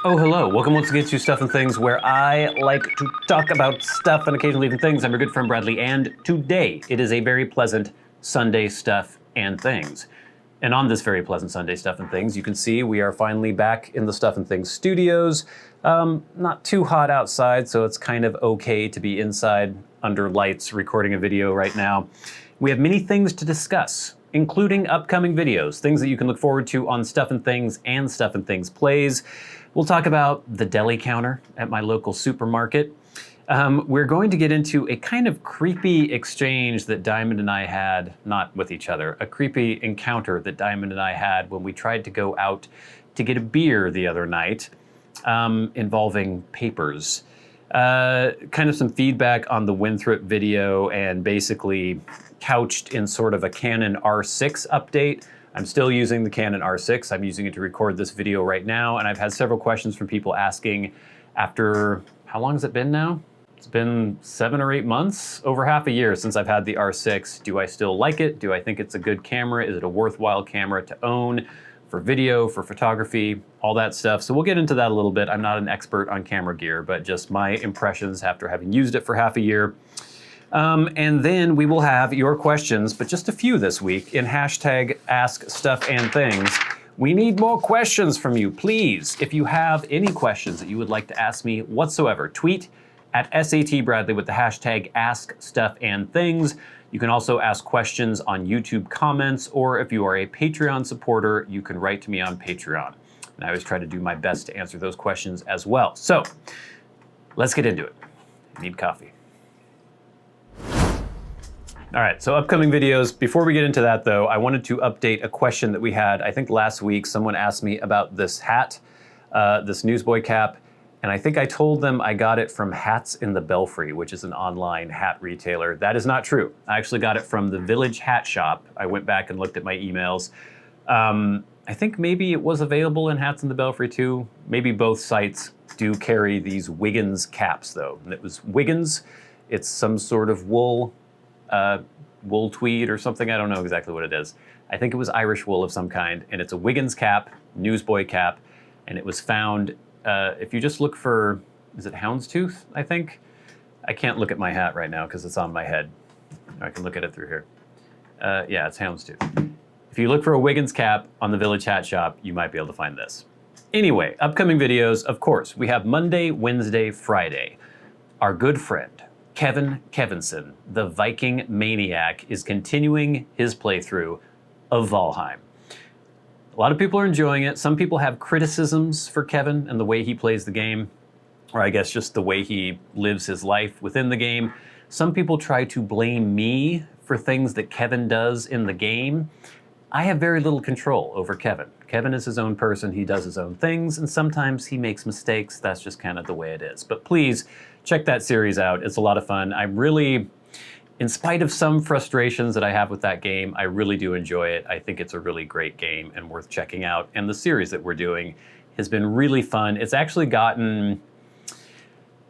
Oh, hello. Welcome once again to Stuff and Things, where I like to talk about stuff and occasionally even things. I'm your good friend Bradley, and today it is a very pleasant Sunday Stuff and Things. And on this very pleasant Sunday Stuff and Things, you can see we are finally back in the Stuff and Things studios. Not too hot outside, so it's kind of okay to be inside under lights recording a video right now. We have many things to discuss, including upcoming videos, things that you can look forward to on Stuff and Things and Stuff and Things Plays. We'll talk about the deli counter at my local supermarket. We're going to get into a kind of creepy exchange that Diamond and I had, not with each other, a creepy encounter that Diamond and I had when we tried to go out to get a beer the other night, involving papers. Kind of some feedback on the Winthrop video and basically couched in sort of a Canon R6 update. I'm still using the Canon R6. I'm using it to record this video right now, and I've had several questions from people asking after, how long has it been now? It's been 7 or 8 months, over half a year since I've had the R6. Do I still like it? Do I think it's a good camera? Is it a worthwhile camera to own for video, for photography, all that stuff? So we'll get into that a little bit. I'm not an expert on camera gear, but just my impressions after having used it for half a year. And then we will have your questions, but just a few this week in hashtag askstuffandthings. We need more questions from you, please. If you have any questions that you would like to ask me whatsoever, tweet at SATBradley with the hashtag askstuffandthings. You can also ask questions on YouTube comments, or if you are a Patreon supporter, you can write to me on Patreon. And I always try to do my best to answer those questions as well. So let's get into it. I need coffee. All right, so upcoming videos. Before we get into that though, I wanted to update a question that we had. I think last week someone asked me about this hat, this newsboy cap, and I think I told them I got it from Hats in the Belfry, which is an online hat retailer. That is not true. I actually got it from the Village Hat Shop. I went back and looked at my emails. I think maybe it was available in Hats in the Belfry too. Maybe both sites do carry these Wiggins caps though. And it was Wiggins. It's some sort of wool tweed or something. I don't know exactly what it is. I think it was Irish wool of some kind, and it's a Wiggins cap, newsboy cap, and it was found, if you just look for, is it houndstooth, I think? I can't look at my hat right now because it's on my head. I can look at it through here. Yeah, it's houndstooth. If you look for a Wiggins cap on the Village Hat Shop, you might be able to find this. Anyway, upcoming videos, of course, we have Monday, Wednesday, Friday. Our good friend, Kevin Kevinson, the Viking maniac, is continuing his playthrough of Valheim. A lot of people are enjoying it. Some people have criticisms for Kevin and the way he plays the game, or I guess just the way he lives his life within the game. Some people try to blame me for things that Kevin does in the game. I have very little control over Kevin. Kevin is his own person, he does his own things, and sometimes he makes mistakes. That's just kind of the way it is. But please, check that series out. It's a lot of fun. I really, in spite of some frustrations that I have with that game, I really do enjoy it. I think it's a really great game and worth checking out. And the series that we're doing has been really fun. It's actually gotten,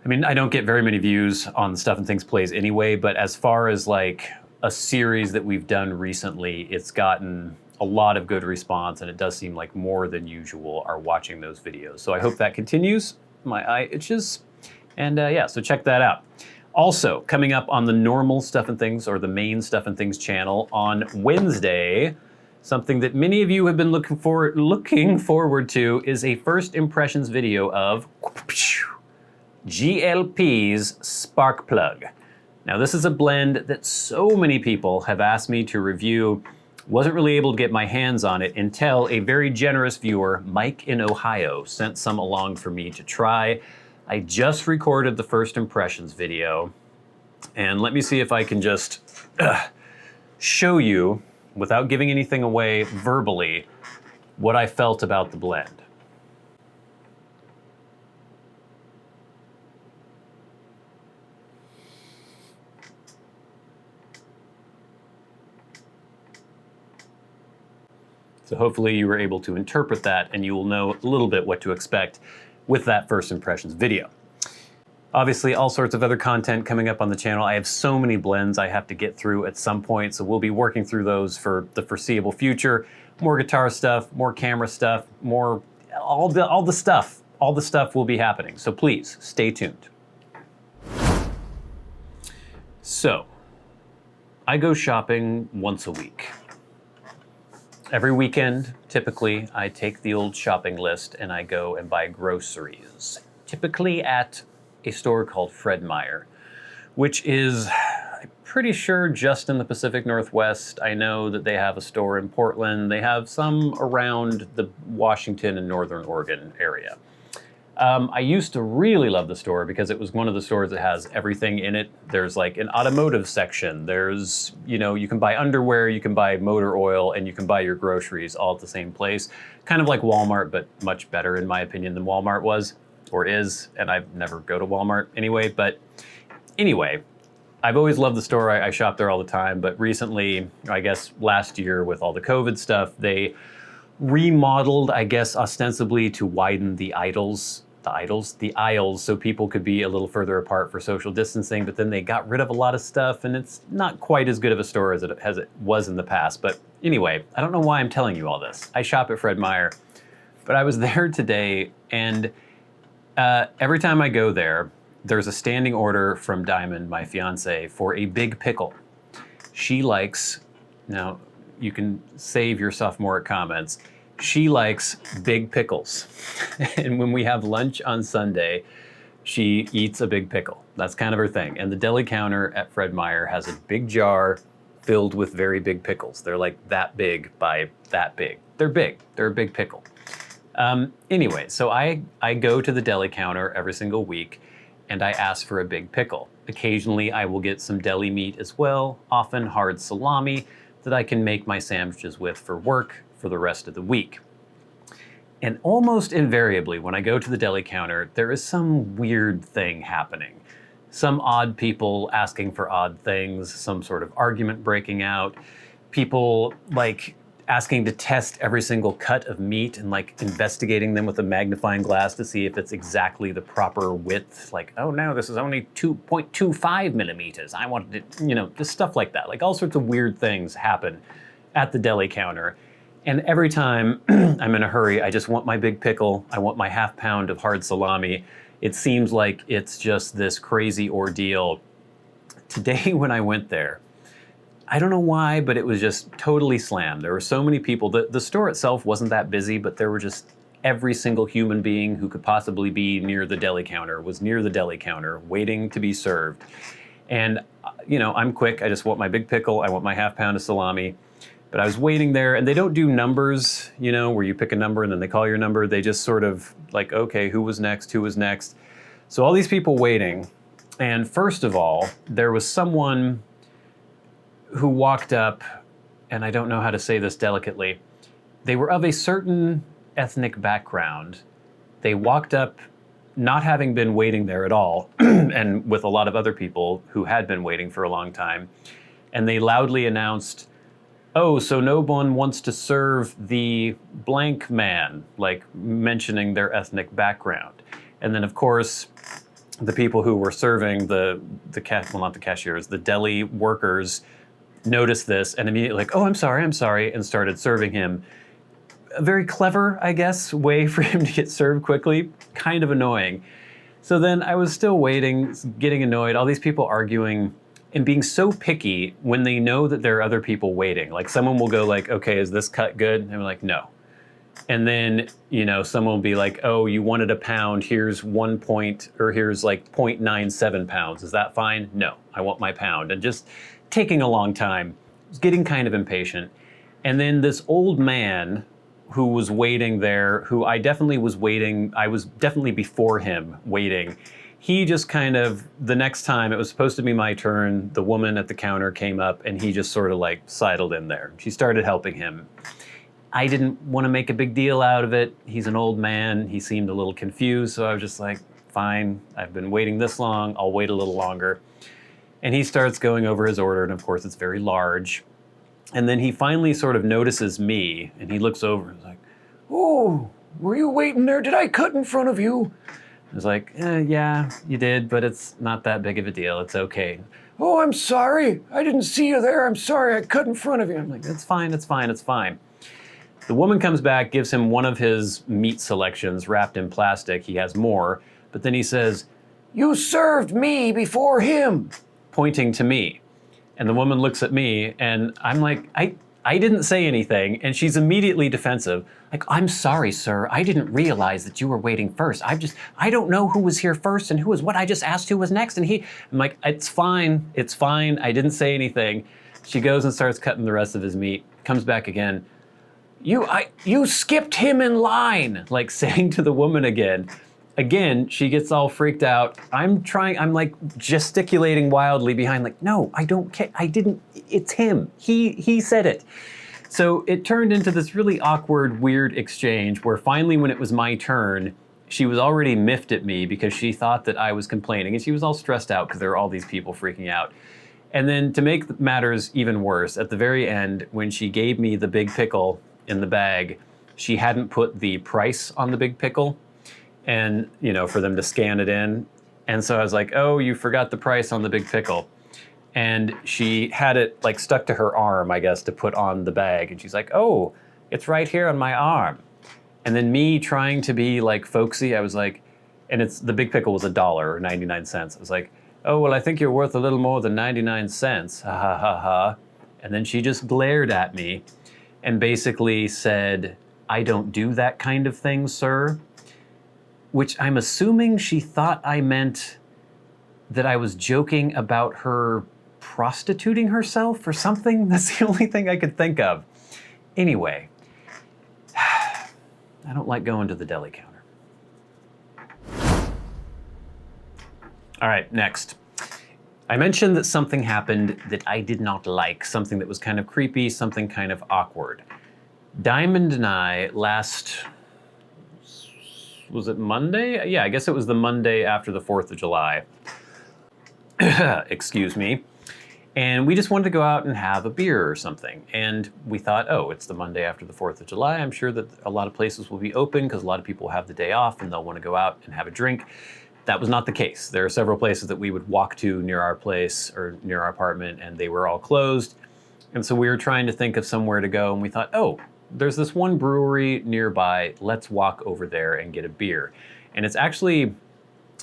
I mean, I don't get very many views on the Stuff and Things plays anyway, but as far as like a series that we've done recently, it's gotten a lot of good response, and it does seem like more than usual are watching those videos. So I hope that continues. My eye itches. And yeah, so check that out. Also, coming up on the normal Stuff and Things, or the main Stuff and Things channel on Wednesday, something that many of you have been looking forward to is a first impressions video of GLP's Spark Plug. Now this is a blend that so many people have asked me to review. Wasn't really able to get my hands on it until a very generous viewer, Mike in Ohio, sent some along for me to try. I just recorded the first impressions video, and let me see if I can just show you, without giving anything away verbally, what I felt about the blend. So hopefully you were able to interpret that, and you will know a little bit what to expect with that first impressions video. Obviously, all sorts of other content coming up on the channel. I have so many blends I have to get through at some point, so we'll be working through those for the foreseeable future. More guitar stuff, more camera stuff, more all the stuff. all the stuff will be happening. So please stay tuned. So I go shopping once a week. Every weekend, typically, I take the old shopping list and I go and buy groceries. Typically at a store called Fred Meyer, which is, I'm pretty sure, just in the Pacific Northwest. I know that they have a store in Portland. They have some around the Washington and Northern Oregon area. I used to really love the store because it was one of the stores that has everything in it. There's like an automotive section. There's, you can buy underwear, you can buy motor oil, and you can buy your groceries all at the same place. Kind of like Walmart, but much better in my opinion than Walmart was, or is, and I never go to Walmart anyway. But anyway, I've always loved the store. I shop there all the time, but recently, I guess last year with all the COVID stuff, they remodeled, I guess ostensibly to widen the aisles, so people could be a little further apart for social distancing, but then they got rid of a lot of stuff and it's not quite as good of a store as it was in the past. But anyway, I don't know why I'm telling you all this. I shop at Fred Meyer, but I was there today and every time I go there, there's a standing order from Diamond, my fiance, for a big pickle. She likes, now you can save your sophomoric comments, she likes big pickles. And when we have lunch on Sunday, she eats a big pickle. That's kind of her thing. And the deli counter at Fred Meyer has a big jar filled with very big pickles. They're like that big by that big. They're big. They're a big pickle. Anyway, so I go to the deli counter every single week and I ask for a big pickle. Occasionally I will get some deli meat as well, often hard salami that I can make my sandwiches with for work for the rest of the week. And almost invariably, when I go to the deli counter, there is some weird thing happening. Some odd people asking for odd things, some sort of argument breaking out, people like asking to test every single cut of meat and like investigating them with a magnifying glass to see if it's exactly the proper width. Like, oh no, this is only 2.25 millimeters. I wanted it, just stuff like that. Like all sorts of weird things happen at the deli counter. And every time I'm in a hurry, I just want my big pickle. I want my ½ pound of hard salami. It seems like it's just this crazy ordeal. Today when I went there, I don't know why, but it was just totally slammed. There were so many people. The store itself wasn't that busy, but there were just every single human being who could possibly be near the deli counter was near the deli counter waiting to be served. And, I'm quick. I just want my big pickle. I want my ½ pound of salami. But I was waiting there, and they don't do numbers, where you pick a number and then they call your number. They just sort of like, okay, who was next? Who was next? So all these people waiting. And first of all, there was someone who walked up, and I don't know how to say this delicately. They were of a certain ethnic background. They walked up not having been waiting there at all, and with a lot of other people who had been waiting for a long time. And they loudly announced, oh, so no one wants to serve the blank man, like mentioning their ethnic background. And then of course, the people who were serving not the cashiers, the deli workers noticed this and immediately like, oh, I'm sorry, and started serving him. A very clever, I guess, way for him to get served quickly, kind of annoying. So then I was still waiting, getting annoyed, all these people arguing and being so picky when they know that there are other people waiting. Like someone will go like, okay, is this cut good? And I'm like, no. And then, someone will be like, oh, you wanted a pound, here's here's like 0.97 pounds. Is that fine? No, I want my pound. And just taking a long time. I was getting kind of impatient. And then this old man who was waiting there, who I definitely was waiting, I was definitely before him waiting. He just kind of, the next time it was supposed to be my turn, the woman at the counter came up and he just sort of like sidled in there. She started helping him. I didn't want to make a big deal out of it. He's an old man. He seemed a little confused. So I was just like, fine, I've been waiting this long. I'll wait a little longer. And he starts going over his order. And of course it's very large. And then he finally sort of notices me and he looks over and is like, oh, were you waiting there? Did I cut in front of you? I was like, yeah, you did, but it's not that big of a deal. It's okay. Oh, I'm sorry. I didn't see you there. I'm sorry. I cut in front of you. I'm like, it's fine, it's fine, it's fine. The woman comes back, gives him one of his meat selections wrapped in plastic. He has more, but then he says, "You served me before him," pointing to me. And the woman looks at me, and I'm like, I didn't say anything, and she's immediately defensive. Like, "I'm sorry, sir. I didn't realize that you were waiting first. I don't know who was here first and who was what. I just asked who was next, and I'm like, it's fine. I didn't say anything." She goes and starts cutting the rest of his meat, comes back again. You skipped him in line," like saying to the woman again. Again, she gets all freaked out. I'm like gesticulating wildly behind, like, "No, I don't care. I didn't, it's him. He said it." So it turned into this really awkward, weird exchange where finally when it was my turn, she was already miffed at me because she thought that I was complaining, and she was all stressed out because there were all these people freaking out. And then to make matters even worse, at the very end, when she gave me the big pickle in the bag, she hadn't put the price on the big pickle, and for them to scan it in. And so I was like, "Oh, you forgot the price on the big pickle." And she had it like stuck to her arm, I guess, to put on the bag. And she's like, "Oh, it's right here on my arm." And then me trying to be like folksy, I was like, and the big pickle was $1 or 99 cents. I was like, "Oh, well, I think you're worth a little more than 99 cents. Ha ha ha ha." And then she just glared at me and basically said, "I don't do that kind of thing, sir." Which I'm assuming she thought I meant that I was joking about her prostituting herself or something. That's the only thing I could think of. Anyway, I don't like going to the deli counter. All right, next. I mentioned that something happened that I did not like, something that was kind of creepy, something kind of awkward. Diamond and I was it Monday? Yeah, I guess it was the Monday after the 4th of July. Excuse me. And we just wanted to go out and have a beer or something. And we thought, oh, it's the Monday after the 4th of July. I'm sure that a lot of places will be open because a lot of people will have the day off and they'll want to go out and have a drink. That was not the case. There are several places that we would walk to near our place or near our apartment, and they were all closed. And so we were trying to think of somewhere to go, and we thought, oh, there's this one brewery nearby. Let's walk over there and get a beer. And it's actually,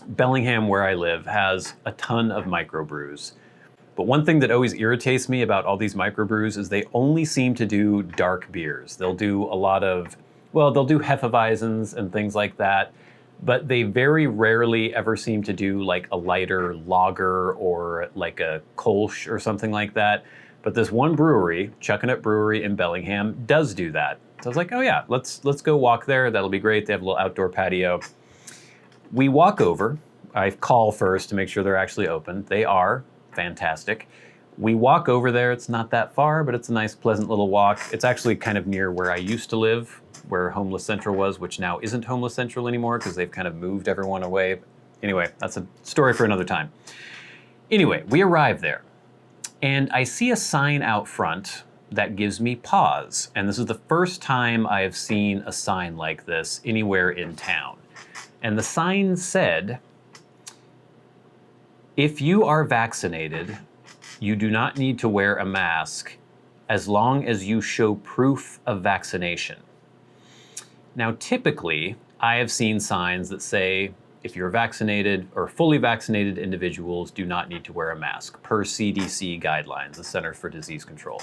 Bellingham, where I live, has a ton of microbrews. But one thing that always irritates me about all these microbrews is they only seem to do dark beers. They'll do a lot of, well, they'll do Hefeweizens and things like that, but they very rarely ever seem to do like a lighter lager or like a Kolsch or something like that. But this one brewery, Chuckanut Brewery in Bellingham, does do that. So I was like, oh yeah, let's go walk there. That'll be great. They have a little outdoor patio. We walk over. I call first to make sure they're actually open. They are. Fantastic. We walk over there. It's not that far, but it's a nice, pleasant little walk. It's actually kind of near where I used to live, where Homeless Central was, which now isn't Homeless Central anymore because they've kind of moved everyone away. Anyway, that's a story for another time. Anyway, we arrive there, and I see a sign out front that gives me pause. And this is the first time I have seen a sign like this anywhere in town. And the sign said, if you are vaccinated, you do not need to wear a mask as long as you show proof of vaccination. Now, typically, I have seen signs that say, if you're vaccinated or fully vaccinated individuals do not need to wear a mask, per CDC guidelines, the Center for Disease Control.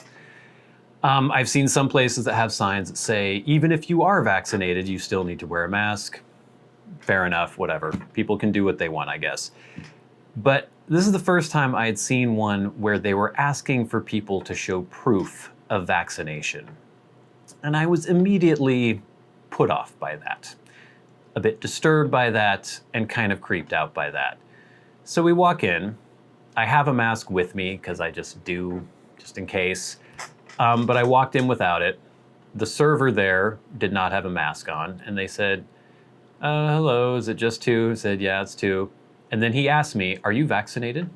I've seen some places that have signs that say, even if you are vaccinated, you still need to wear a mask. Fair enough, whatever. People can do what they want, I guess. But this is the first time I had seen one where they were asking for people to show proof of vaccination. And I was immediately put off by that, a bit disturbed by that, and kind of creeped out by that. So we walk in. I have a mask with me because I just do, just in case. But I walked in without it. The server there did not have a mask on, and they said, hello, is it just two? I said, yeah, it's two. And then he asked me, are you vaccinated?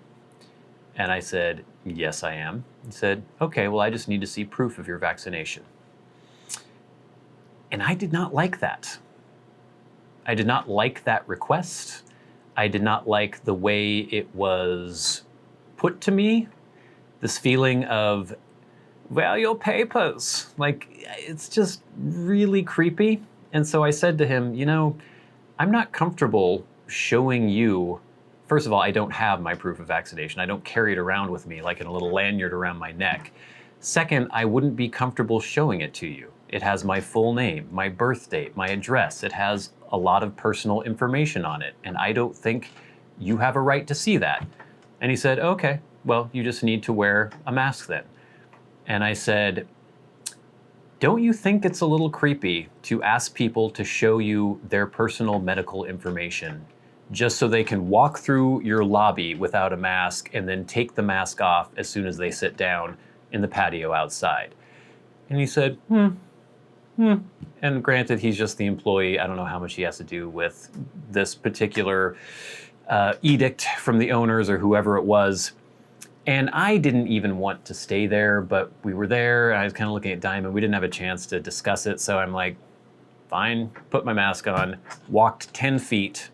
And I said, yes, I am. He said, okay, well, I just need to see proof of your vaccination. And I did not like that. I did not like that request. I did not like the way it was put to me. This feeling of, "Where are your papers?" Like, it's just really creepy. And so I said to him, I'm not comfortable showing you. First of all, I don't have my proof of vaccination. I don't carry it around with me like in a little lanyard around my neck. Second, I wouldn't be comfortable showing it to you. It has my full name, my birth date, my address. It has a lot of personal information on it, and I don't think you have a right to see that. And he said, okay, well, you just need to wear a mask then. And I said, don't you think it's a little creepy to ask people to show you their personal medical information just so they can walk through your lobby without a mask and then take the mask off as soon as they sit down in the patio outside? And he said, And granted, he's just the employee. I don't know how much he has to do with this particular edict from the owners or whoever it was. And I didn't even want to stay there, but we were there. And I was kind of looking at Diamond. We didn't have a chance to discuss it. So I'm like, fine, put my mask on, walked 10 feet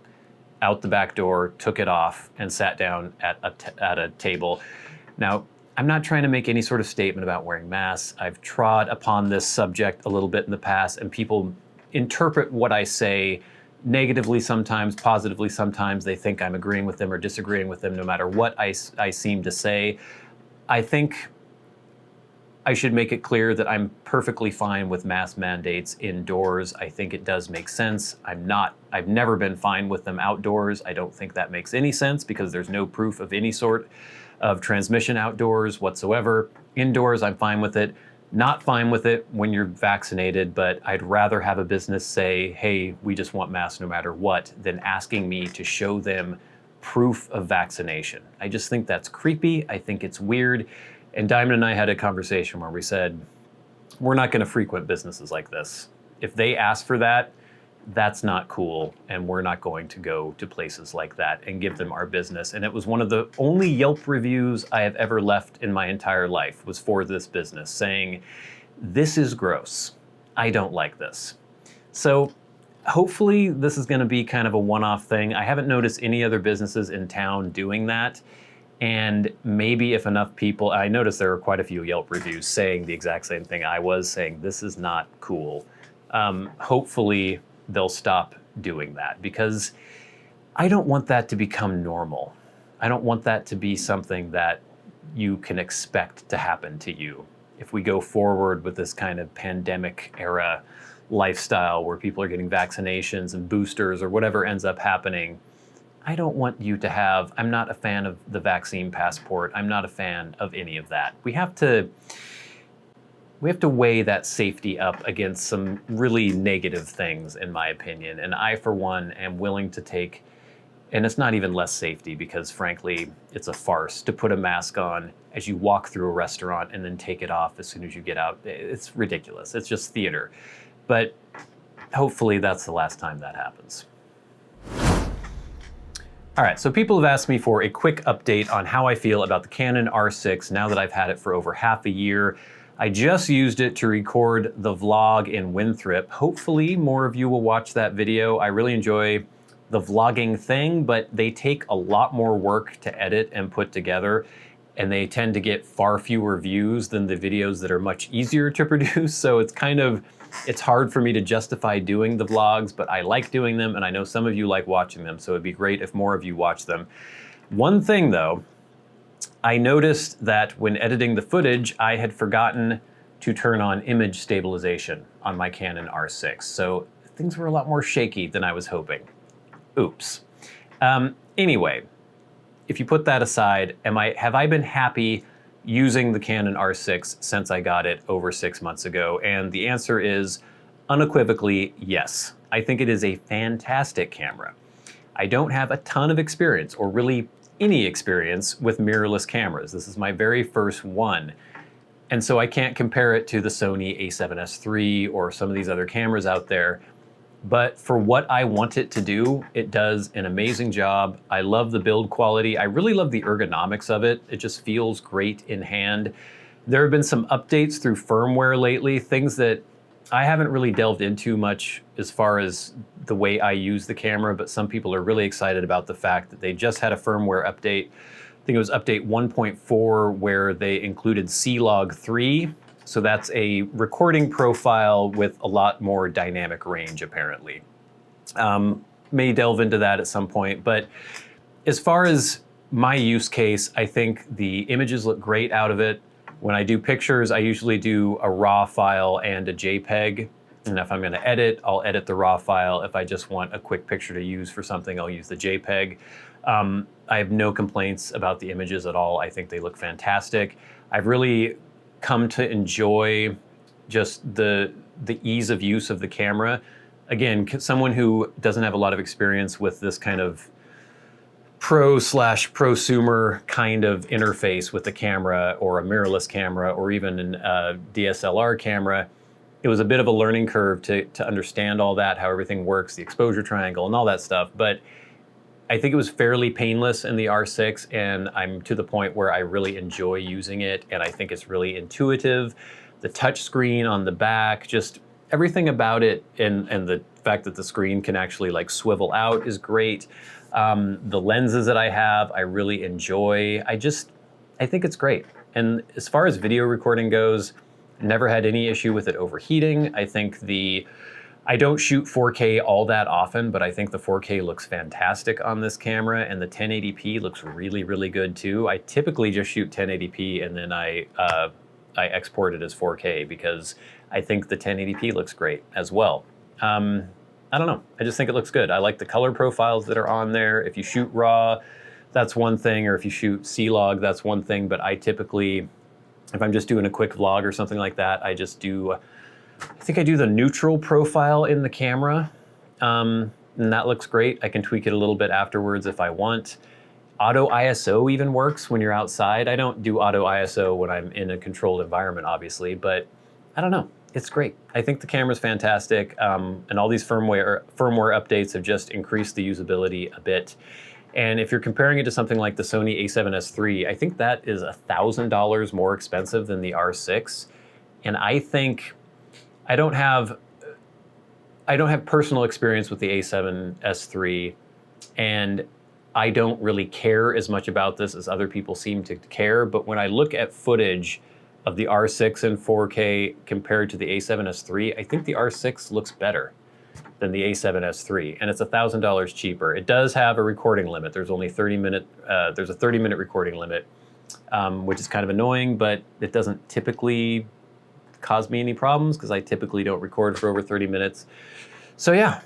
out the back door, took it off, and sat down at a table. Now, I'm not trying to make any sort of statement about wearing masks. I've trod upon this subject a little bit in the past, and people interpret what I say negatively sometimes, positively sometimes. They think I'm agreeing with them or disagreeing with them no matter what I seem to say. I think I should make it clear that I'm perfectly fine with mask mandates indoors. I think it does make sense. I've never been fine with them outdoors. I don't think that makes any sense because there's no proof of any sort of transmission outdoors whatsoever. Indoors, I'm fine with it. Not fine with it when you're vaccinated, but I'd rather have a business say, hey, we just want masks no matter what, than asking me to show them proof of vaccination. I just think that's creepy. I think it's weird. And Diamond and I had a conversation where we said, we're not going to frequent businesses like this. If they ask for that, that's not cool, and we're not going to go to places like that and give them our business. And it was one of the only Yelp reviews I have ever left in my entire life was for this business, saying, this is gross. I don't like this. So hopefully this is going to be kind of a one-off thing. I haven't noticed any other businesses in town doing that. And maybe if enough people, I noticed there were quite a few Yelp reviews saying the exact same thing I was saying, this is not cool. Hopefully they'll stop doing that, because I don't want that to become normal. I don't want that to be something that you can expect to happen to you. If we go forward with this kind of pandemic era lifestyle where people are getting vaccinations and boosters or whatever ends up happening, I don't want you to have, I'm not a fan of the vaccine passport. I'm not a fan of any of that. We have to weigh that safety up against some really negative things, in my opinion. And I, for one, am willing to take, and it's not even less safety because, frankly, it's a farce to put a mask on as you walk through a restaurant and then take it off as soon as you get out. It's ridiculous. It's just theater. But hopefully that's the last time that happens. All right, so people have asked me for a quick update on how I feel about the Canon R6 now that I've had it for over half a year. I just used it to record the vlog in Winthrop. Hopefully more of you will watch that video. I really enjoy the vlogging thing, but they take a lot more work to edit and put together, and they tend to get far fewer views than the videos that are much easier to produce. So it's hard for me to justify doing the vlogs, but I like doing them, and I know some of you like watching them, so it'd be great if more of you watch them. One thing though, I noticed that when editing the footage, I had forgotten to turn on image stabilization on my Canon R6. So things were a lot more shaky than I was hoping. Oops. Anyway, if you put that aside, have I been happy using the Canon R6 since I got it over 6 months ago? And the answer is unequivocally yes. I think it is a fantastic camera. I don't have a ton of experience, or really any experience, with mirrorless cameras. This is my very first one. And so I can't compare it to the Sony a7S III or some of these other cameras out there. But for what I want it to do, it does an amazing job. I love the build quality. I really love the ergonomics of it. It just feels great in hand. There have been some updates through firmware lately, things that I haven't really delved into much as far as the way I use the camera, but some people are really excited about the fact that they just had a firmware update. I think it was update 1.4 where they included C-Log 3, So that's a recording profile with a lot more dynamic range, apparently. May delve into that at some point, but as far as my use case, I think the images look great out of it. When I do pictures, I usually do a RAW file and a JPEG. And if I'm going to edit, I'll edit the RAW file. If I just want a quick picture to use for something, I'll use the JPEG. I have no complaints about the images at all. I think they look fantastic. I've really come to enjoy just the ease of use of the camera. Again, someone who doesn't have a lot of experience with this kind of pro/prosumer kind of interface with the camera, or a mirrorless camera, or even a DSLR camera, it was a bit of a learning curve to understand all that, how everything works, the exposure triangle and all that stuff. But I think it was fairly painless in the R6, and I'm to the point where I really enjoy using it, and I think it's really intuitive. The touch screen on the back, just everything about it, and the fact that the screen can actually like swivel out is great. The lenses that I have, I really enjoy. I think it's great. And as far as video recording goes, never had any issue with it overheating. I don't shoot 4K all that often, but I think the 4K looks fantastic on this camera, and the 1080p looks really, really good too. I typically just shoot 1080p and then I export it as 4K because I think the 1080p looks great as well. I don't know, I just think it looks good. I like the color profiles that are on there. If you shoot RAW, that's one thing, or if you shoot C-Log, that's one thing, but I typically, if I'm just doing a quick vlog or something like that, I think I do the neutral profile in the camera, and that looks great. I can tweak it a little bit afterwards if I want. Auto ISO even works when you're outside. I don't do auto ISO when I'm in a controlled environment, obviously, but I don't know. It's great. I think the camera's fantastic, and all these firmware updates have just increased the usability a bit. And if you're comparing it to something like the Sony a7S III, I think that is $1,000 more expensive than the R6. And I think I don't have personal experience with the a7S III, and I don't really care as much about this as other people seem to care. But when I look at footage of the R6 in 4K compared to the a7S III, I think the R6 looks better than the a7S III, and it's $1,000 cheaper. It does have a recording limit. There's only 30-minute. There's a 30-minute recording limit, which is kind of annoying, but it doesn't typically cause me any problems because I typically don't record for over 30 minutes. So yeah,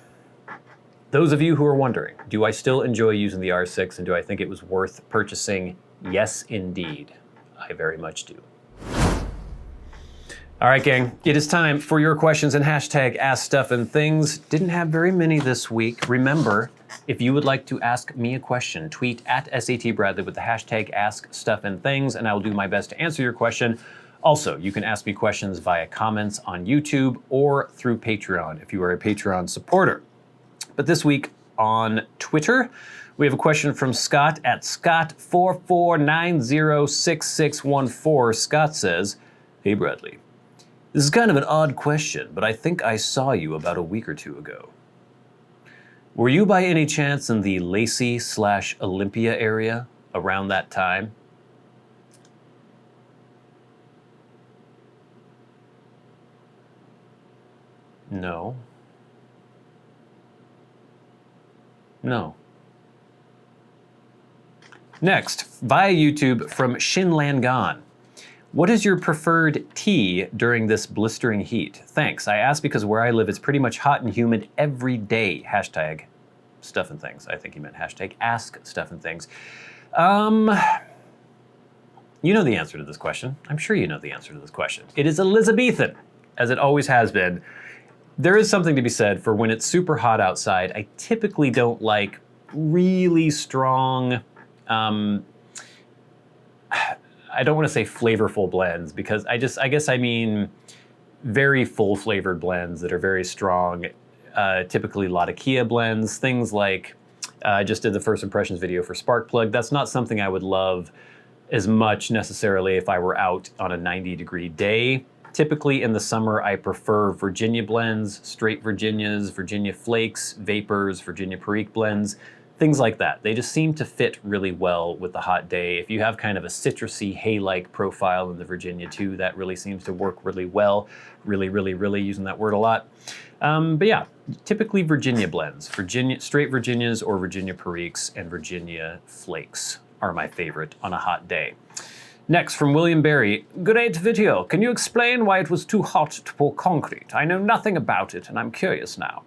those of you who are wondering, do I still enjoy using the R6 and do I think it was worth purchasing? Yes, indeed. I very much do. All right, gang, it is time for your questions and hashtag askstuffandthings. Didn't have very many this week. Remember, if you would like to ask me a question, tweet at SATBradley with the hashtag askstuffandthings, and I will do my best to answer your question. Also, you can ask me questions via comments on YouTube or through Patreon if you are a Patreon supporter. But this week on Twitter, we have a question from Scott at Scott44906614. Scott says, "Hey Bradley, this is kind of an odd question, but I think I saw you about a week or two ago. Were you by any chance in the Lacey/Olympia area around that time?" No. No. Next, via YouTube from Shinlangan. "What is your preferred tea during this blistering heat? Thanks. I ask because where I live it's pretty much hot and humid every day. Hashtag stuffandthings." I think he meant hashtag askstuffandthings. You know the answer to this question. I'm sure you know the answer to this question. It is Elizabethan, as it always has been. There is something to be said for when it's super hot outside. I typically don't like really strong, I don't want to say flavorful blends because I guess I mean very full flavored blends that are very strong, typically Latakia blends, things like, I just did the first impressions video for Sparkplug. That's not something I would love as much necessarily if I were out on a 90-degree day. Typically in the summer, I prefer Virginia blends, straight Virginias, Virginia flakes, vapors, Virginia Perique blends. things like that. They just seem to fit really well with the hot day. If you have kind of a citrusy hay-like profile in the Virginia too, that really seems to work really well. Really, really, really using that word a lot. But yeah, typically Virginia blends. Straight Virginias or Virginia Periques and Virginia Flakes are my favorite on a hot day. Next, from William Berry, great video. Can you explain why it was too hot to pour concrete? I know nothing about it and I'm curious now.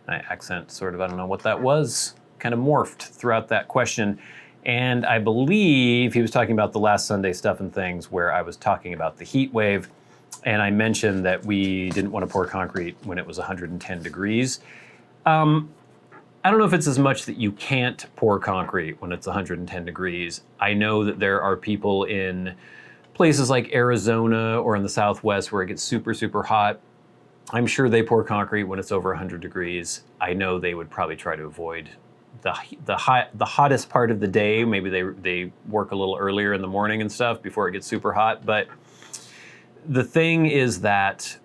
My accent sort of, I don't know what that was, kind of morphed throughout that question. And I believe he was talking about the last Sunday Stuff and Things where I was talking about the heat wave. And I mentioned that we didn't want to pour concrete when it was 110 degrees. I don't know if it's as much that you can't pour concrete when it's 110 degrees. I know that there are people in places like Arizona or in the Southwest where it gets super, super hot. I'm sure they pour concrete when it's over 100 degrees. I know they would probably try to avoid the hottest part of the day. Maybe they work a little earlier in the morning and stuff before it gets super hot. But the thing is that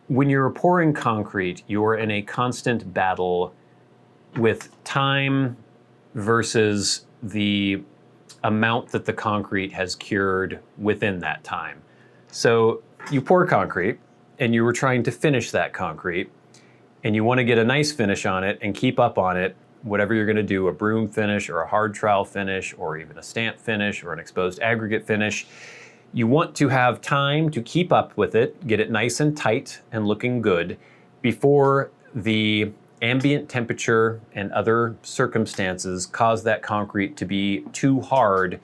when you're pouring concrete, you're in a constant battle with time versus the amount that the concrete has cured within that time. So you pour concrete and you were trying to finish that concrete and you want to get a nice finish on it and keep up on it, whatever you're going to do, a broom finish or a hard trowel finish or even a stamp finish or an exposed aggregate finish. You want to have time to keep up with it, get it nice and tight and looking good before the ambient temperature and other circumstances cause that concrete to be too hard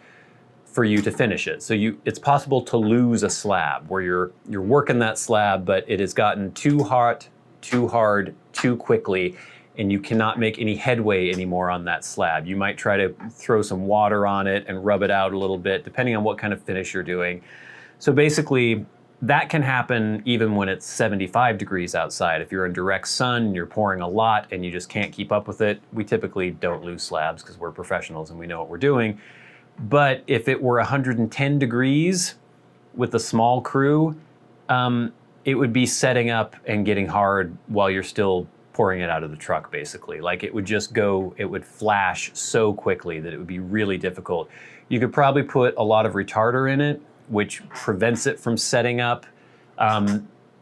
for you to finish it. So it's possible to lose a slab where you're working that slab, but it has gotten too hot, too hard, too quickly, and you cannot make any headway anymore on that slab. You might try to throw some water on it and rub it out a little bit, depending on what kind of finish you're doing. So basically, that can happen even when it's 75 degrees outside. If you're in direct sun and you're pouring a lot and you just can't keep up with it, we typically don't lose slabs because we're professionals and we know what we're doing. But if it were 110 degrees with a small crew, it would be setting up and getting hard while you're still pouring it out of the truck, basically. Like it would just go, it would flash so quickly that it would be really difficult. You could probably put a lot of retarder in it, which prevents it from setting up.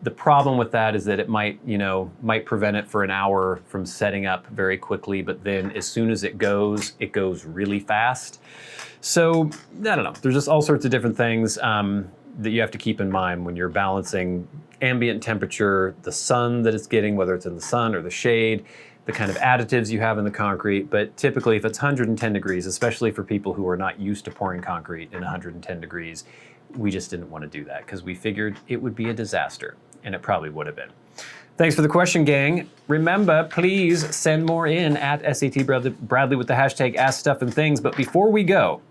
The problem with that is that it might prevent it for an hour from setting up very quickly, but then as soon as it goes really fast. So, I don't know, there's just all sorts of different things that you have to keep in mind when you're balancing ambient temperature, the sun that it's getting, whether it's in the sun or the shade, the kind of additives you have in the concrete. But typically if it's 110 degrees, especially for people who are not used to pouring concrete in 110 degrees, we just didn't want to do that because we figured it would be a disaster, and it probably would have been. Thanks for the question, gang. Remember, please send more in at SAT Bradley with the hashtag #AskStuffandThings. But before we go,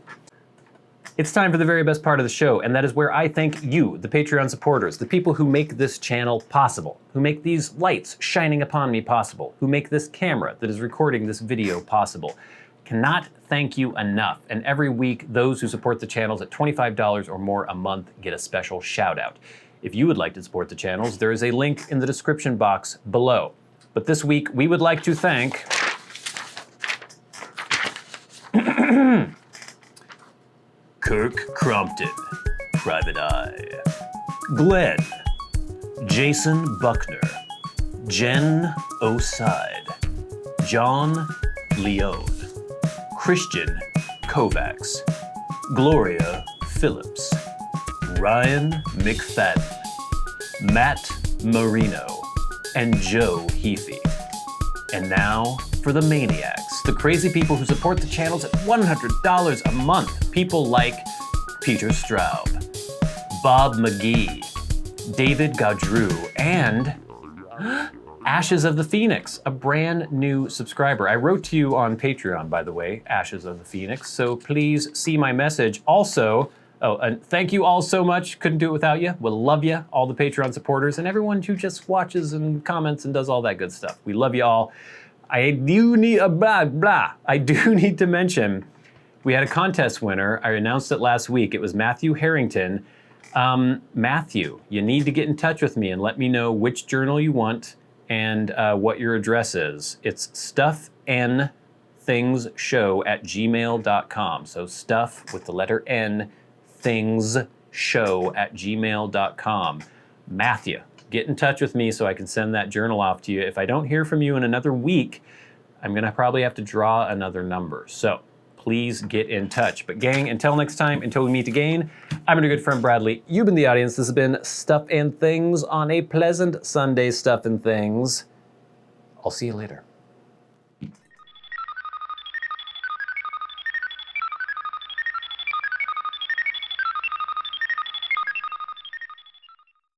it's time for the very best part of the show, and that is where I thank you, the Patreon supporters, the people who make this channel possible, who make these lights shining upon me possible, who make this camera that is recording this video possible. Cannot thank you enough. And every week, those who support the channels at $25 or more a month get a special shout out. If you would like to support the channels, there is a link in the description box below. But this week, we would like to thank Kirk Crompton, Private Eye, Glenn, Jason Buckner, Jen Oside, John Leone, Krisztian Kovacs, Gloria Phillips, Ryan McFadin, Matt Marino, and Joe Heaphy. And now for the Maniacs, the crazy people who support the channels at $100 a month. People like Peter Straub, Bob Magee, David Gaudreau, and Ashes of the Phoenix, a brand new subscriber. I wrote to you on Patreon, by the way, Ashes of the Phoenix, so please see my message. Also, and thank you all so much. Couldn't do it without you. We'll love you, all the Patreon supporters, and everyone who just watches and comments and does all that good stuff. We love you all. I do need I do need to mention, we had a contest winner. I announced it last week. It was Matthew Harrington. Matthew, you need to get in touch with me and let me know which journal you want and what your address is. It's STUFFandTHINGS stuffthingshow@gmail.com. So stuff with the letter N, thingsshow@gmail.com. Matthew, get in touch with me so I can send that journal off to you. If I don't hear from you in another week, I'm gonna probably have to draw another number. So please get in touch. But gang, until next time, until we meet again, I'm your good friend Bradley. You've been the audience. This has been Stuff and Things on a pleasant Sunday, Stuff and Things. I'll see you later.